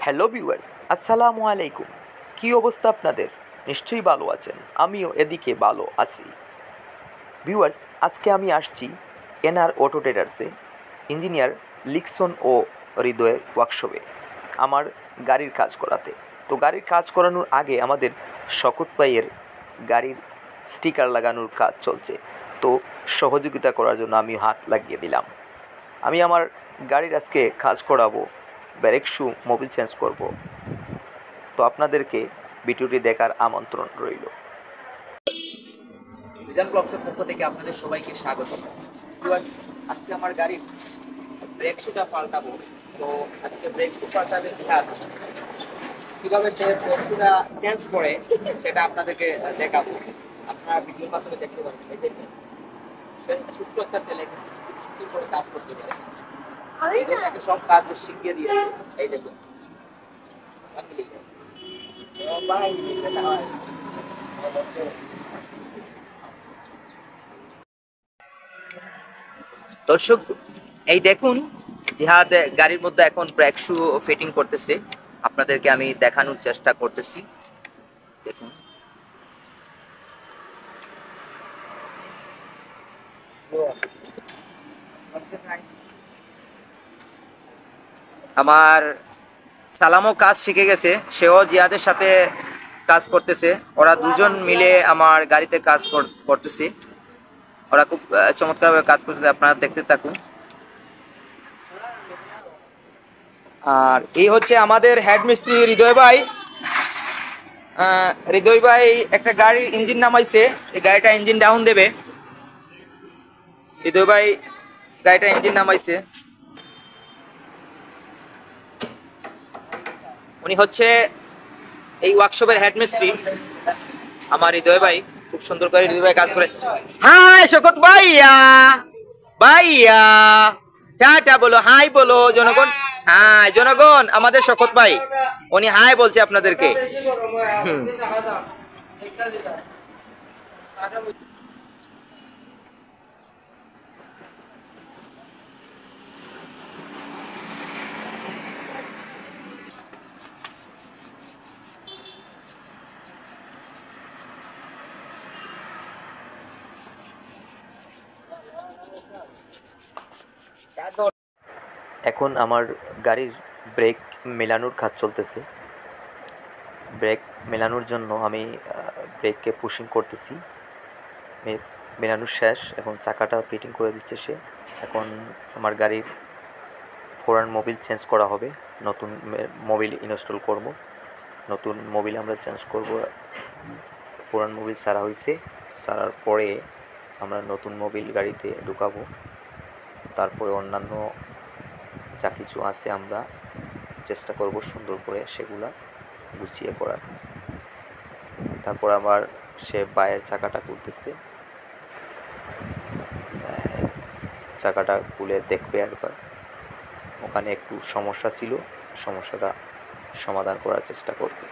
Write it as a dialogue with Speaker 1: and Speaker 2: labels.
Speaker 1: Hello viewers, আসসালামু আলাইকুম। কী অবস্থা আপনাদের? নিশ্চয়ই ভালো আছেন, আমিও এদিকে ভালো আছি। ভিউয়ার্স, আজকে আমি আসছি এনআর অটো ট্রেডার্সে ইঞ্জিনিয়ার লিকসন ও হৃদয়ের ওয়ার্কশপে আমার গাড়ির কাজ করাতে। তো গাড়ির কাজ করানোর আগে আমাদের শকত ভাইয়ের গাড়ির স্টিকার লাগানোর কাজ চলছে। তো সহযোগিতা করার জন্য আমি হাত লাগিয়ে দিলাম। আমি আমার গাড়ির আজকে কাজ করাবো, ব্রেক শু, মোবিল চেঞ্জ করব। তো আপনাদেরকে ভিডিওটি দেখার আমন্ত্রণ রইল। মিজান ব্লগসের পক্ষ থেকে আপনাদের সবাইকে স্বাগত। আজকে আমার গাড়ির ব্রেক শুটা পাল্টাবো। তো আজকে ব্রেক শু পাল্টাবে কীভাবে সে ব্রেক শুটা চেঞ্জ করে সেটা আপনাদেরকে দেখাবো। আপনারা ভিডিওর মাধ্যমে দেখতে পারবেন। এই দেখুন, সে ছোট্ট একটা ছেলে কিন্তু সুন্দর করে কাজ করতে পারে। এটাকে সব কাজ শিখিয়ে দিয়েছে। এই দেখুন, দর্শক এই দেখুন, জিহাদ গাড়ির মধ্যে এখন ব্রেক শু ফিটিং করতেছে। আপনাদেরকে আমি দেখানোর চেষ্টা করতেছি। দেখুন, আমার সালামও কাজ শিখে গেছে, সেও জিহাদের সাথে কাজ করতেছে। ওরা দুজন মিলে আমার গাড়িতে কাজ করতেছে। ওরা খুব চমৎকারভাবে কাজ করতেছে, আপনারা দেখতে থাকুন। আর এই হচ্ছে আমাদের হেড মিস্ত্রি হৃদয় ভাই। হৃদয় ভাই একটা গাড়ির ইঞ্জিন নামাইছে, এই গাড়িটা ইঞ্জিন ডাউন দেবে। হৃদয় ভাই গাড়িটা ইঞ্জিন নামাইছে। উনি হচ্ছে এই ওয়ার্কশপের হেড মিস্ত্রি আমার হৃদয় ভাই। খুব সুন্দর করে হৃদয় ভাই কাজ করে। হাই শকত ভাইয়া, ভাইয়া টাটা বলো, হাই বলো জনগণ। হ্যাঁ জনগণ, আমাদের শকত ভাই উনি হাই বলছে আপনাদেরকে। এখন আমার গাড়ির ব্রেক মেলানোর কাজ চলতেছে। ব্রেক মেলানোর জন্য আমি ব্রেককে পুশিং করতেছি। মেলানো শেষ, এখন চাকাটা ফিটিং করে দিচ্ছে সে। এখন আমার গাড়ির ফোরান মোবিল চেঞ্জ করা হবে, নতুন মোবিল ইনস্টল করব। নতুন মোবিল আমরা চেঞ্জ করব। পুরান মোবিল সারা হয়েছে, সারার পরে আমরা নতুন মোবিল গাড়িতে ঢুকাবো। তারপরে অন্যান্য যা কিছু আছে আমরা চেষ্টা করব সুন্দর করে সেগুলা গুছিয়ে করার। তারপর আবার সে বাইরের চাকাটা খুলতেছে, চাকাটা খুলে দেখবে একবার। ওখানে একটু সমস্যা ছিল, সমস্যাটা সমাধান করার চেষ্টা করবে।